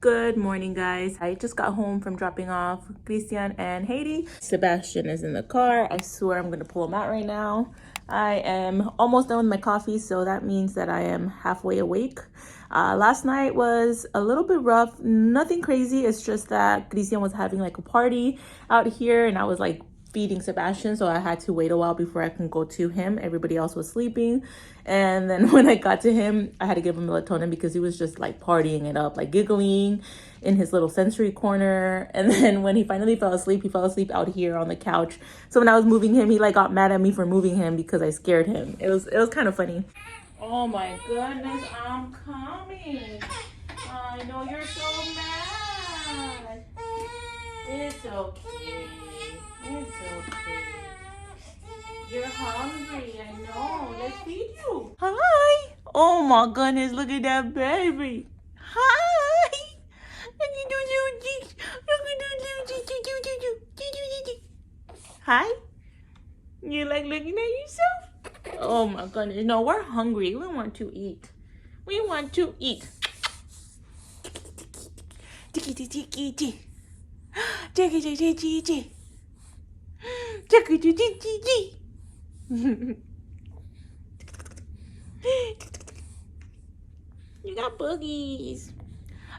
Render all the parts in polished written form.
Good morning, guys. I just got home from dropping off Christian and Haiti. Sebastian is in the car. I swear I'm gonna pull him out right now. I am almost done with my coffee, so that means that I am halfway awake. Last night was a little bit rough, nothing crazy. It's just that Christian was having like a party out here and I was like feeding Sebastian, so I had to wait a while before I can go to him. Everybody else was sleeping, and then when I got to him, I had to give him melatonin because he was just like partying it up, like giggling in his little sensory corner. And then when he finally fell asleep, he fell asleep out here on the couch. So when I was moving him, he like got mad at me for moving him because I scared him. It was kind of funny. Oh my goodness, I'm coming. I know you're so mad. It's okay. It's okay. You're hungry, I know. Let's feed you. Hi. Oh my goodness, look at that baby. Hi. Hi. You like looking at yourself? Oh my goodness. No, we're hungry. We want to eat. We want to eat. You got boogies.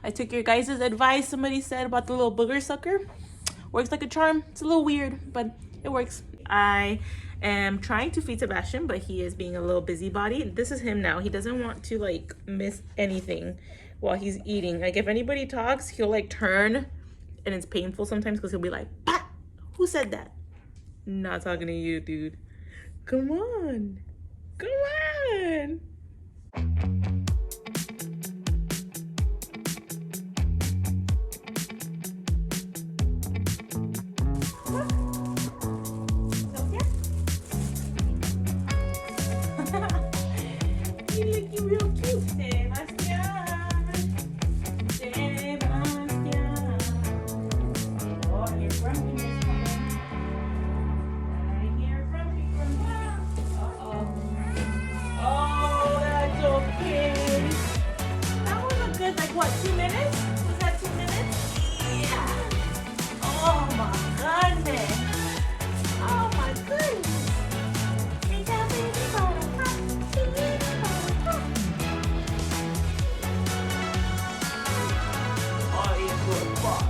I took your guys' advice. Somebody said about the little booger sucker. Works like a charm. It's a little weird, but it works. I am trying to feed Sebastian, but he is being a little busybody. This is him now. He doesn't want to like miss anything while he's eating. Like if anybody talks, he'll like turn, and it's painful sometimes because he'll be like, "Bah! Who said that?" Not talking to you, dude. Come on. Come on. You looking real cute, Sebastian. Sebastian. Oh, your grumpy is coming. I hear grumpy. Uh-oh. Oh, that's okay. That was a good, like, what, 2 minutes? Was that 2 minutes? Yeah. Oh, my goodness. Oh, my goodness. Ain't that baby going to pop? Baby going to pop. Oh, it's good pop.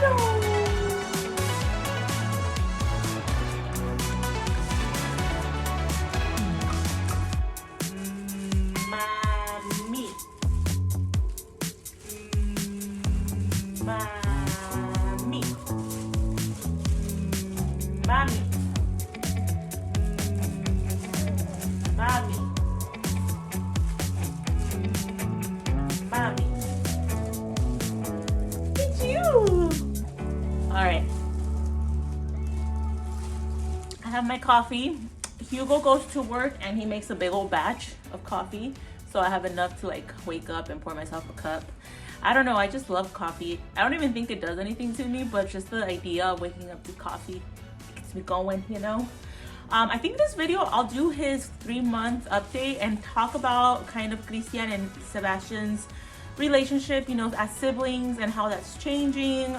No. No. Mommy. Mommy. Mommy. Mommy. Mommy. It's you. All right. I have my coffee. Hugo goes to work and he makes a big old batch of coffee. So I have enough to like wake up and pour myself a cup. I don't know, I just love coffee. I don't even think it does anything to me, but just the idea of waking up with coffee gets me going, you know? I think this video, I'll do his 3-month update and talk about kind of Christian and Sebastian's relationship, you know, as siblings and how that's changing.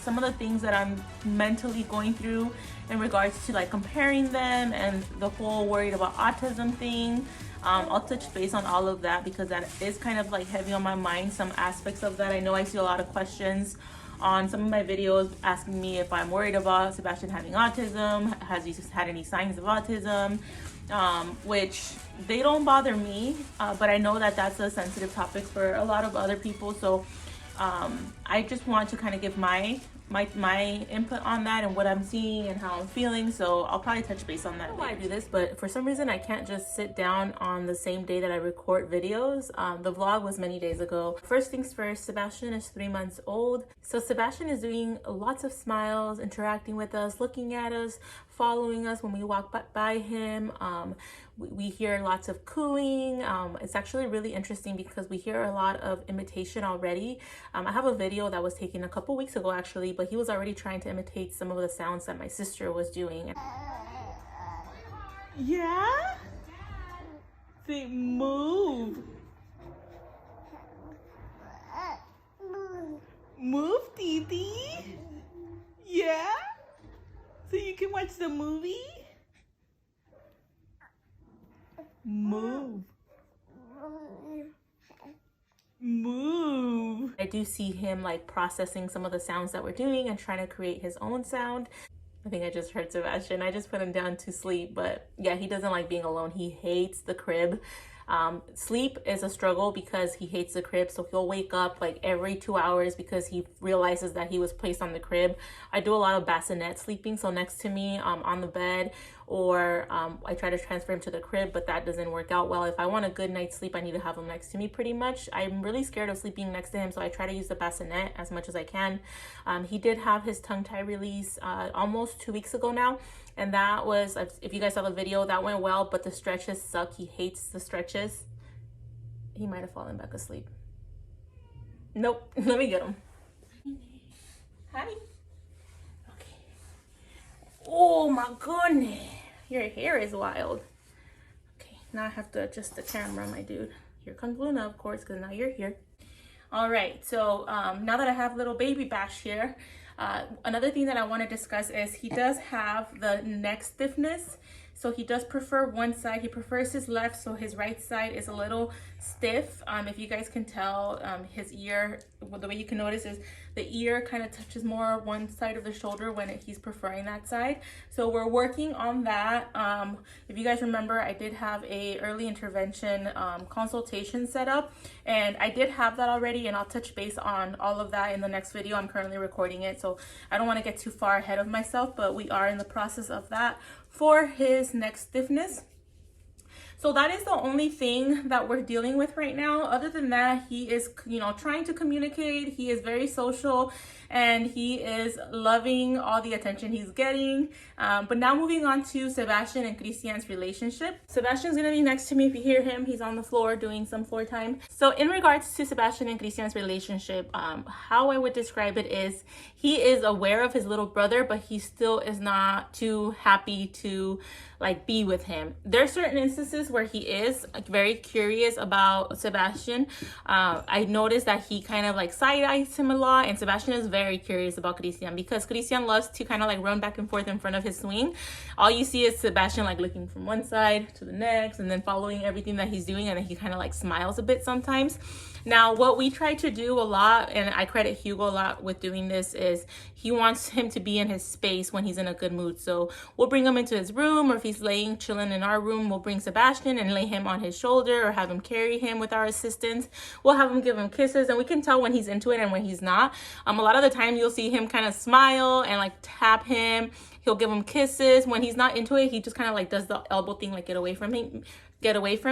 Some of the things that I'm mentally going through in regards to like comparing them and the whole worried about autism thing. I'll touch base on all of that because that is kind of like heavy on my mind, some aspects of that. I know I see a lot of questions on some of my videos asking me if I'm worried about Sebastian having autism, has he had any signs of autism, which they don't bother me, but I know that that's a sensitive topic for a lot of other people. So I just want to kind of give my input on that and what I'm seeing and how I'm feeling. So I'll probably touch base on that. I don't know why I do this, but for some reason I can't just sit down on the same day that I record videos. The vlog was many days ago. First things first, Sebastian is 3 months old. So Sebastian is doing lots of smiles, interacting with us, looking at us, following us when we walk by him. We hear lots of cooing. It's actually really interesting because we hear a lot of imitation already. I have a video that was taken a couple weeks ago actually, but he was already trying to imitate some of the sounds that my sister was doing. Yeah? Say move. the movie? Move. Move. I do see him like processing some of the sounds that we're doing and trying to create his own sound. I think I just heard Sebastian. I just put him down to sleep, but yeah, he doesn't like being alone. He hates the crib. Sleep is a struggle because he hates the crib, so he'll wake up like every 2 hours because he realizes that he was placed on the crib. I do a lot of bassinet sleeping, so next to me on the bed, or I try to transfer him to the crib, but that doesn't work out well. If I want a good night's sleep, I need to have him next to me pretty much. I'm really scared of sleeping next to him, so I try to use the bassinet as much as I can. He did have his tongue tie release almost 2 weeks ago now. And that was, if you guys saw the video, that went well, but the stretches suck. He hates the stretches. He might have fallen back asleep. Nope, let me get him. Hi. Okay. Oh my goodness. Your hair is wild. Okay, now I have to adjust the camera, my dude. Here comes Luna, of course, because now you're here. All right, so now that I have little baby Bash here, another thing that I want to discuss is he does have the neck stiffness. So he does prefer one side. He prefers his left, so his right side is a little stiff. If you guys can tell, his ear, the way you can notice is the ear kind of touches more one side of the shoulder when he's preferring that side. So we're working on that. If you guys remember, I did have a early intervention consultation set up, and I did have that already, and I'll touch base on all of that in the next video. I'm currently recording it, so I don't want to get too far ahead of myself, but we are in the process of that for his neck stiffness. So that is the only thing that we're dealing with right now. Other than that, he is, trying to communicate. He is very social, and he is loving all the attention he's getting. But now moving on to Sebastian and Christian's relationship. Sebastian's gonna be next to me. If you hear him, he's on the floor doing some floor time. So in regards to Sebastian and Christian's relationship, how I would describe it is he is aware of his little brother, but he still is not too happy to be with him. There are certain instances where he is very curious about Sebastian. I noticed that he kind of side-eyes him a lot, and Sebastian is very curious about Christian because Christian loves to kind of run back and forth in front of his swing. All you see is Sebastian looking from one side to the next and then following everything that he's doing, and then he kind of smiles a bit sometimes. Now, what we try to do a lot, and I credit Hugo a lot with doing this, is he wants him to be in his space when he's in a good mood. So we'll bring him into his room, or if he's laying, chilling in our room, we'll bring Sebastian and lay him on his shoulder or have him carry him with our assistants. We'll have him give him kisses, and we can tell when he's into it and when he's not. A lot of the time you'll see him kind of smile and tap him. He'll give him kisses. When he's not into it, he just kind of does the elbow thing, get away from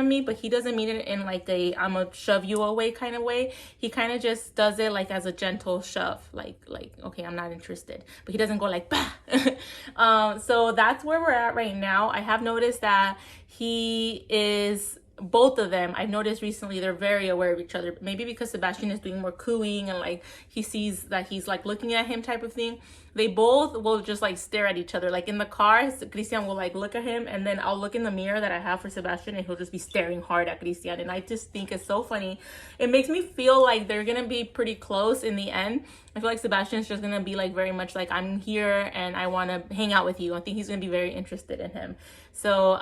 me, but he doesn't mean it in a I'm gonna shove you away kind of way. He kind of just does it as a gentle shove, okay, I'm not interested, but he doesn't go bah. So that's where we're at right now. I have noticed that he is, both of them, I've noticed recently, they're very aware of each other. Maybe because Sebastian is doing more cooing and he sees that he's looking at him type of thing. They both will just stare at each other. In the car, Christian will look at him, and then I'll look in the mirror that I have for Sebastian, and he'll just be staring hard at Christian. And I just think it's so funny. It makes me feel like they're gonna be pretty close in the end. I feel like Sebastian's just gonna be very much I'm here and I want to hang out with you. I think he's gonna be very interested in him. So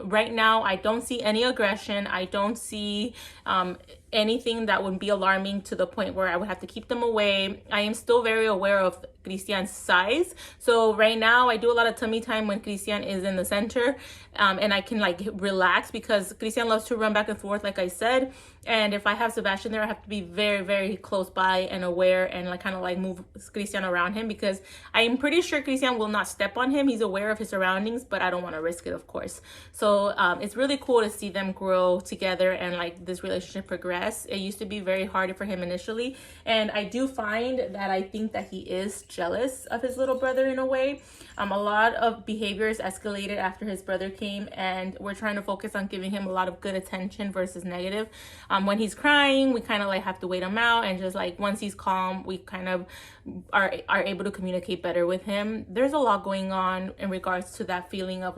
right now I don't see any aggression. I don't see anything that would be alarming to the point where I would have to keep them away. I am still very aware of Christian's size. So right now I do a lot of tummy time when Christian is in the center, and I can relax because Christian loves to run back and forth, like I said. And if I have Sebastian there, I have to be very, very close by and aware and move Christian around him, because I am pretty sure Christian will not step on him. He's aware of his surroundings, but I don't want to risk it, of course. So it's really cool to see them grow together and this relationship progress. It used to be very hard for him initially, and I do find that I think that he is jealous of his little brother in a way. A lot of behaviors escalated after his brother came, and we're trying to focus on giving him a lot of good attention versus negative. When he's crying, we kind of have to wait him out, and just once he's calm, we kind of are able to communicate better with him. There's a lot going on in regards to that feeling of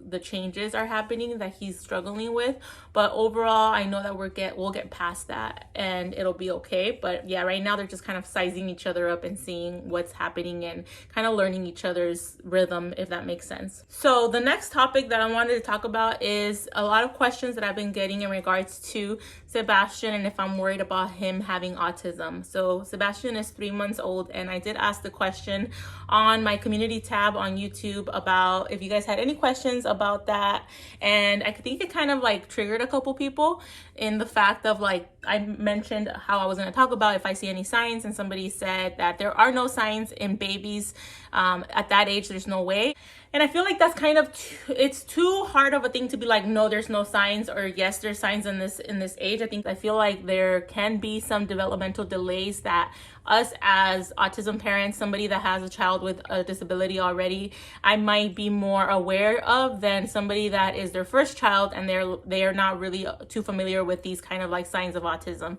the changes are happening that he's struggling with. But overall, I know that we'll get past that and it'll be okay. But yeah, right now they're just kind of sizing each other up and seeing what's happening and kind of learning each other's rhythm, if that makes sense. So the next topic that I wanted to talk about is a lot of questions that I've been getting in regards to Sebastian and if I'm worried about him having autism. So Sebastian is 3 months old, and I did ask the question on my community tab on YouTube about if you guys had any questions about that. And I think it kind of like triggered a couple people in the fact of like, I mentioned how I was going to talk about if I see any signs, and somebody said that there are no signs in babies at that age. There's no way. And I feel like that's kind of it's too hard of a thing to be like, no, there's no signs, or yes, there's signs in this age. I feel like there can be some developmental delays that us as autism parents, somebody that has a child with a disability already, I might be more aware of than somebody that is their first child and they're not really too familiar with these kind of like signs of autism.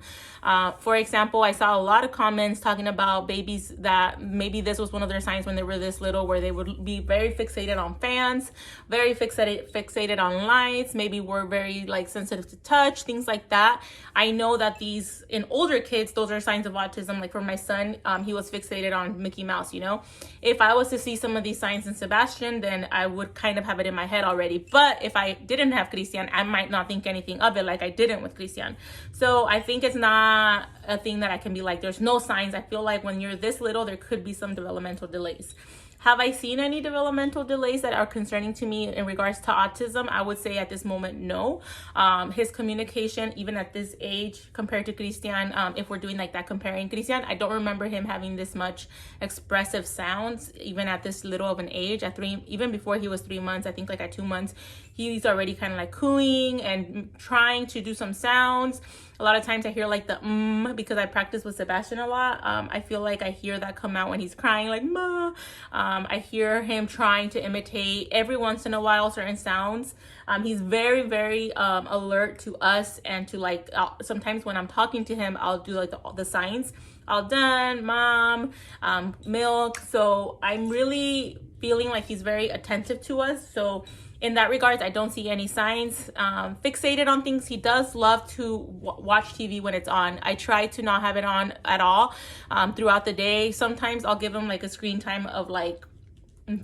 For example, I saw a lot of comments talking about babies that maybe this was one of their signs when they were this little, where they would be very fixated on fans, very fixated on lights, maybe were very like sensitive to touch, things like that. I know that these in older kids, those are signs of autism. Like for my son, he was fixated on Mickey Mouse, you know. If I was to see some of these signs in Sebastian, then I would kind of have it in my head already. But if I didn't have Christian, I might not think anything of it like I didn't with Christian. So I think it's not a thing that I can be like, there's no signs. I feel like when you're this little, there could be some developmental delays. Have I seen any developmental delays that are concerning to me in regards to autism? I would say at this moment, no. His communication, even at this age, compared to Christian, if we're doing like that comparing Christian, I don't remember him having this much expressive sounds, even at this little of an age. Even before he was 3 months, I think like at 2 months, he's already kind of like cooing and trying to do some sounds. A lot of times I hear like the because I practice with Sebastian a lot. I feel like I hear that come out when he's crying, like ma. I hear him trying to imitate every once in a while certain sounds. He's very, very alert to us and to like sometimes when I'm talking to him, I'll do like the signs. All done, mom, milk. So I'm really feeling like he's very attentive to us. So in that regards, I don't see any signs. Fixated on things. He does love to watch TV when it's on. I try to not have it on at all throughout the day. Sometimes I'll give him like a screen time of like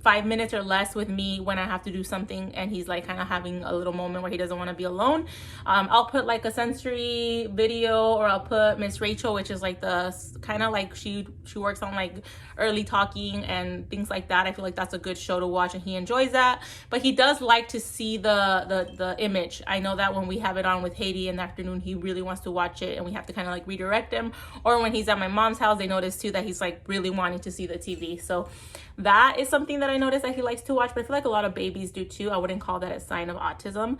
5 minutes or less with me when I have to do something and he's like kind of having a little moment where he doesn't want to be alone. I'll put like a sensory video, or I'll put Miss Rachel, which is like the kind of like she works on like early talking and things like that. I feel like that's a good show to watch and he enjoys that. But he does like to see the image. I know that when we have it on with Haiti in the afternoon, he really wants to watch it and we have to kind of like redirect him. Or when he's at my mom's house, they notice too that he's like really wanting to see the TV. So that is something that I noticed that he likes to watch, but I feel like a lot of babies do too. I wouldn't call that a sign of autism.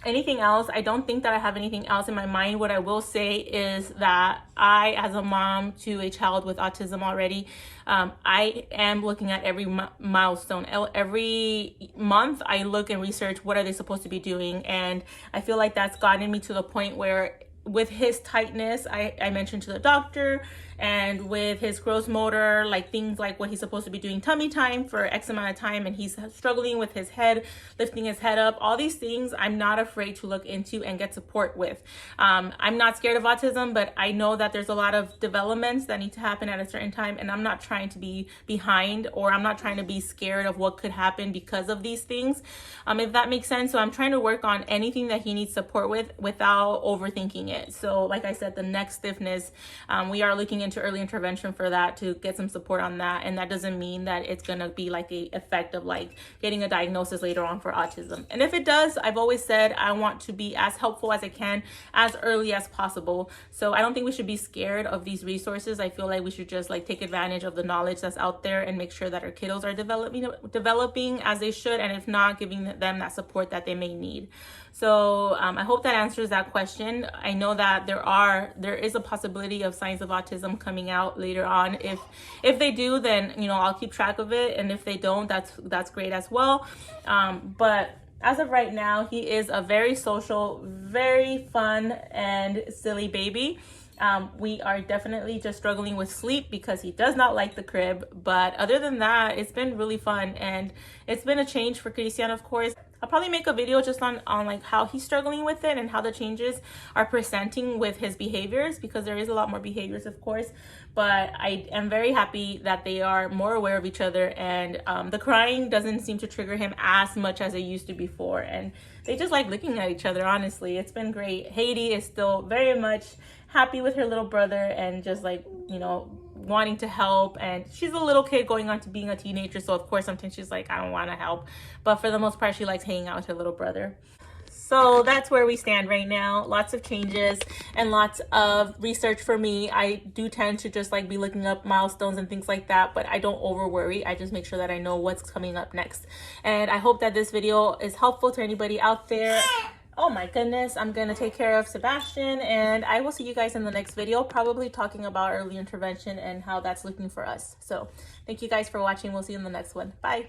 Anything else? I don't think that I have anything else in my mind. What I will say is that I, as a mom to a child with autism already, I am looking at every milestone. Every month I look and research what are they supposed to be doing. And I feel like that's gotten me to the point where with his tightness, I mentioned to the doctor, and with his gross motor, like things like what he's supposed to be doing tummy time for X amount of time, and he's struggling with his head, lifting his head up, all these things I'm not afraid to look into and get support with. I'm not scared of autism, but I know that there's a lot of developments that need to happen at a certain time, and I'm not trying to be behind, or I'm not trying to be scared of what could happen because of these things, if that makes sense. So I'm trying to work on anything that he needs support with without overthinking it. So like I said, the neck stiffness, we are looking into early intervention for that to get some support on that. And that doesn't mean that it's going to be like a effect of like getting a diagnosis later on for autism. And if it does, I've always said I want to be as helpful as I can as early as possible. So I don't think we should be scared of these resources. I feel like we should just like take advantage of the knowledge that's out there and make sure that our kiddos are developing as they should, and if not, giving them that support that they may need. So I hope that answers that question. I know that there is a possibility of signs of autism coming out later on. If they do, then I'll keep track of it, and if they don't, that's great as well. But as of right now, he is a very social, very fun and silly baby. We are definitely just struggling with sleep because he does not like the crib. But other than that, it's been really fun, and it's been a change for Christian, of course. I'll probably make a video just on like how he's struggling with it and how the changes are presenting with his behaviors, because there is a lot more behaviors, of course. But I am very happy that they are more aware of each other, and the crying doesn't seem to trigger him as much as it used to before. And they just like looking at each other, honestly. It's been great. Haiti is still very much happy with her little brother and just like, you know, wanting to help. And she's a little kid going on to being a teenager, so of course sometimes she's like, I don't want to help, but for the most part she likes hanging out with her little brother. So that's where we stand right now. Lots of changes and lots of research for me. I do tend to just like be looking up milestones and things like that, but I don't over worry. I just make sure that I know what's coming up next. And I hope that this video is helpful to anybody out there. Oh my goodness, I'm gonna take care of Sebastian, and I will see you guys in the next video, probably talking about early intervention and how that's looking for us. So thank you guys for watching. We'll see you in the next one. Bye.